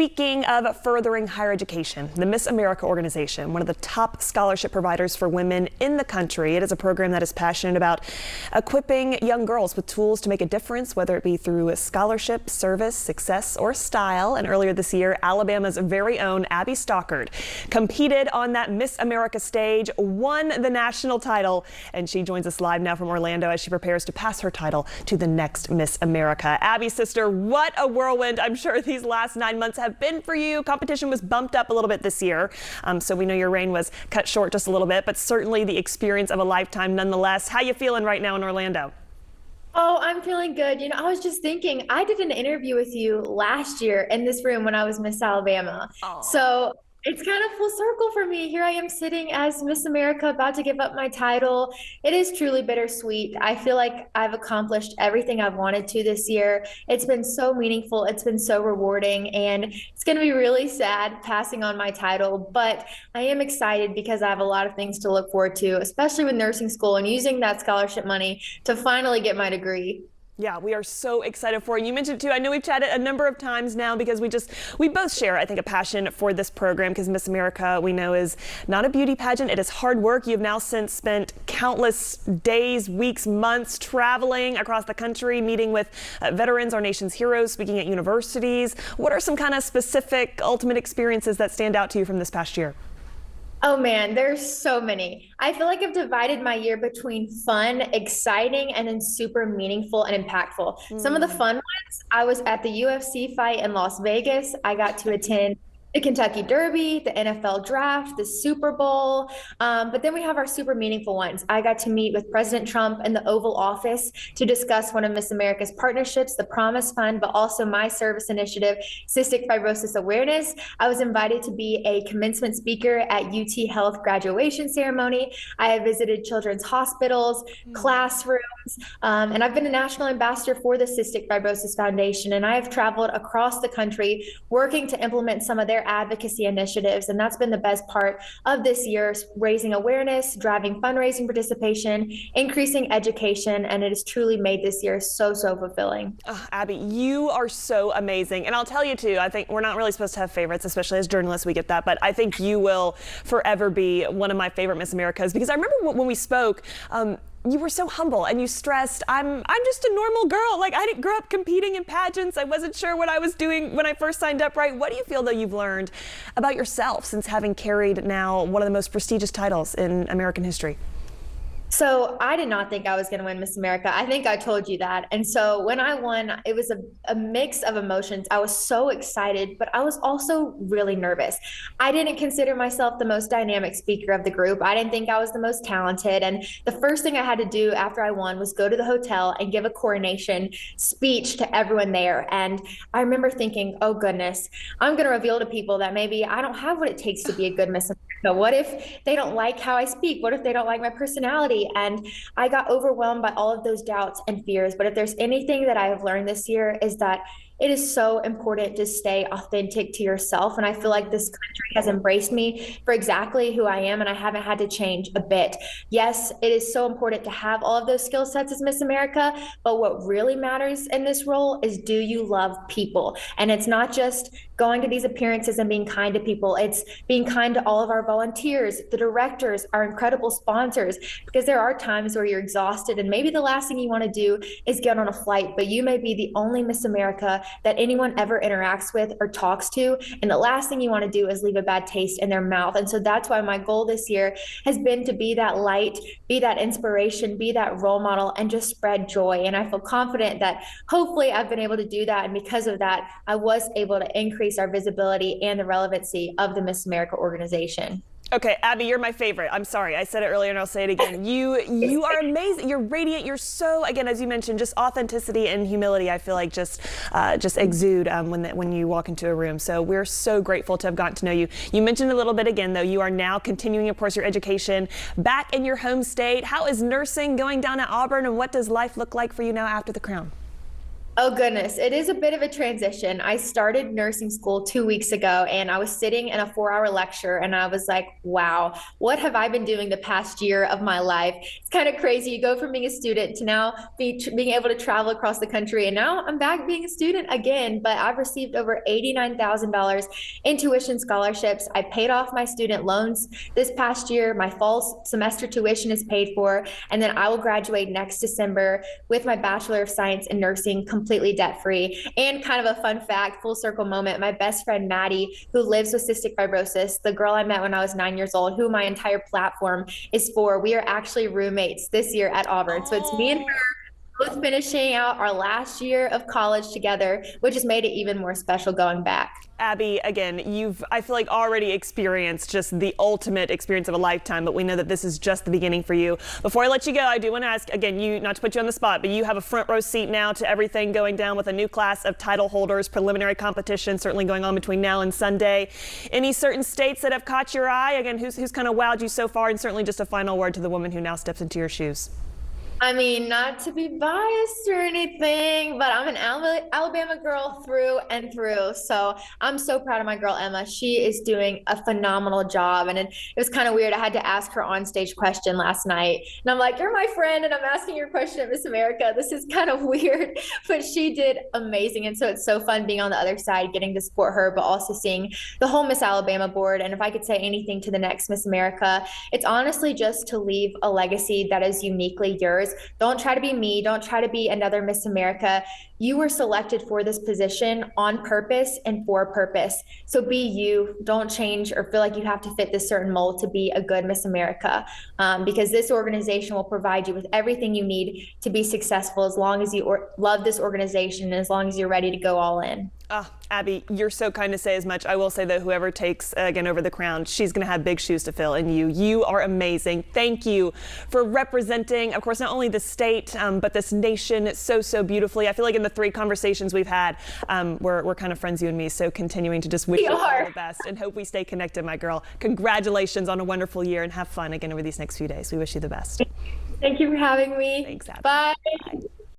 Speaking of furthering higher education, the Miss America organization, one of the top scholarship providers for women in the country. It is a program that is passionate about equipping young girls with tools to make a difference, whether it be through scholarship, service, success, or style. And earlier this year, Alabama's very own Abbie Stockard competed on that Miss America stage, won the national title, and she joins us live now from Orlando as she prepares to pass her title to the next Miss America. Abbie, sister, what a whirlwind I'm sure these last 9 months have been for you. Competition was bumped up a little bit this year, so we know your reign was cut short just a little bit, but certainly the experience of a lifetime nonetheless. How you feeling right now in Orlando? Oh, I'm feeling good. I was just thinking, I did an interview with you last year in this room when I was Miss Alabama. Oh. So it's kind of full circle for me. Here I am sitting as Miss America, about to give up my title. It is truly bittersweet. I feel like I've accomplished everything I've wanted to this year. It's been so meaningful. It's been so rewarding, and it's going to be really sad passing on my title, but I am excited because I have a lot of things to look forward to, especially with nursing school and using that scholarship money to finally get my degree. Yeah, we are so excited for you. You mentioned it too. I know we've chatted a number of times now because we both share, I think, a passion for this program, because Miss America, we know, is not a beauty pageant. It is hard work. You've now since spent countless days, weeks, months traveling across the country, meeting with veterans, our nation's heroes, speaking at universities. What are some kind of specific ultimate experiences that stand out to you from this past year? Oh man, there's so many. I feel like I've divided my year between fun, exciting, and then super meaningful and impactful. Some of the fun ones, I was at the UFC fight in Las Vegas. I got to attend the Kentucky Derby, the NFL draft, the Super Bowl. But then we have our super meaningful ones. I got to meet with President Trump in the Oval Office to discuss one of Miss America's partnerships, the Promise Fund, but also my service initiative, Cystic Fibrosis Awareness. I was invited to be a commencement speaker at UT Health graduation ceremony. I have visited children's hospitals, classrooms, and I've been a national ambassador for the Cystic Fibrosis Foundation. And I have traveled across the country working to implement some of their advocacy initiatives, and that's been the best part of this year, raising awareness, driving fundraising participation, increasing education, and it has truly made this year so fulfilling. Abbie, you are so amazing, and I'll tell you too, I think we're not really supposed to have favorites, especially as journalists, we get that, but I think you will forever be one of my favorite Miss Americas, because I remember when we spoke, you were so humble and you stressed, I'm just a normal girl. Like, I didn't grow up competing in pageants. I wasn't sure what I was doing when I first signed up, right? What do you feel though you've learned about yourself since having carried now one of the most prestigious titles in American history? So I did not think I was going to win Miss America. I think I told you that. And so when I won, it was a mix of emotions. I was so excited, but I was also really nervous. I didn't consider myself the most dynamic speaker of the group. I didn't think I was the most talented. And the first thing I had to do after I won was go to the hotel and give a coronation speech to everyone there. And I remember thinking, oh goodness, I'm going to reveal to people that maybe I don't have what it takes to be a good Miss America. What if they don't like how I speak? What if they don't like my personality? And I got overwhelmed by all of those doubts and fears. But if there's anything that I have learned this year, is that it is so important to stay authentic to yourself. And I feel like this country has embraced me for exactly who I am, and I haven't had to change a bit. Yes, it is so important to have all of those skill sets as Miss America, but what really matters in this role is, do you love people? And it's not just going to these appearances and being kind to people. It's being kind to all of our volunteers, the directors, our incredible sponsors, because there are times where you're exhausted and maybe the last thing you want to do is get on a flight, but you may be the only Miss America that anyone ever interacts with or talks to. And the last thing you want to do is leave a bad taste in their mouth. And so that's why my goal this year has been to be that light, be that inspiration, be that role model, and just spread joy. And I feel confident that hopefully I've been able to do that. And because of that, I was able to increase our visibility and the relevancy of the Miss America organization. Okay, Abbie, you're my favorite. I'm sorry, I said it earlier and I'll say it again. You are amazing. You're radiant. You're so, again, as you mentioned, just authenticity and humility. I feel like just exude when you walk into a room. So we're so grateful to have gotten to know you. You mentioned a little bit again, though. You are now continuing, of course, your education back in your home state. How is nursing going down at Auburn, and what does life look like for you now after the crown? Oh goodness, it is a bit of a transition. I started nursing school 2 weeks ago and I was sitting in a 4 hour lecture and I was like, wow, what have I been doing the past year of my life? It's kind of crazy. You go from being a student to now being able to travel across the country. And now I'm back being a student again, but I've received over $89,000 in tuition scholarships. I paid off my student loans this past year. My fall semester tuition is paid for. And then I will graduate next December with my Bachelor of Science in Nursing completely debt free. And kind of a fun fact, full circle moment, my best friend Maddie, who lives with cystic fibrosis, the girl I met when I was 9 years old, who my entire platform is for, we are actually roommates this year at Auburn. So it's me and her both finishing out our last year of college together, which has made it even more special going back. Abbie, again, I feel like already experienced just the ultimate experience of a lifetime, but we know that this is just the beginning for you. Before I let you go, I do want to ask, again, not to put you on the spot, but you have a front row seat now to everything going down with a new class of title holders, preliminary competition certainly going on between now and Sunday. Any certain states that have caught your eye? Again, who's kind of wowed you so far? And certainly just a final word to the woman who now steps into your shoes. I mean, not to be biased or anything, but I'm an Alabama girl through and through. So I'm so proud of my girl, Emma. She is doing a phenomenal job. And it was kind of weird. I had to ask her on stage question last night. And I'm like, you're my friend, and I'm asking your question at Miss America. This is kind of weird, but she did amazing. And so it's so fun being on the other side, getting to support her, but also seeing the whole Miss Alabama board. And if I could say anything to the next Miss America, it's honestly just to leave a legacy that is uniquely yours. Don't try to be me. Don't try to be another Miss America. You were selected for this position on purpose and for a purpose. So be you. Don't change or feel like you have to fit this certain mold to be a good Miss America, because this organization will provide you with everything you need to be successful as long as you love this organization and as long as you're ready to go all in. Abbie, you're so kind to say as much. I will say, though, whoever takes, again, over the crown, she's going to have big shoes to fill. And you are amazing. Thank you for representing, of course, not only the state, but this nation so beautifully. I feel like in the 3 conversations we've had, we're kind of friends, you and me. So continuing to just wish you all the best and hope we stay connected, my girl. Congratulations on a wonderful year and have fun again over these next few days. We wish you the best. Thank you for having me. Thanks, Abbie. Bye. Bye.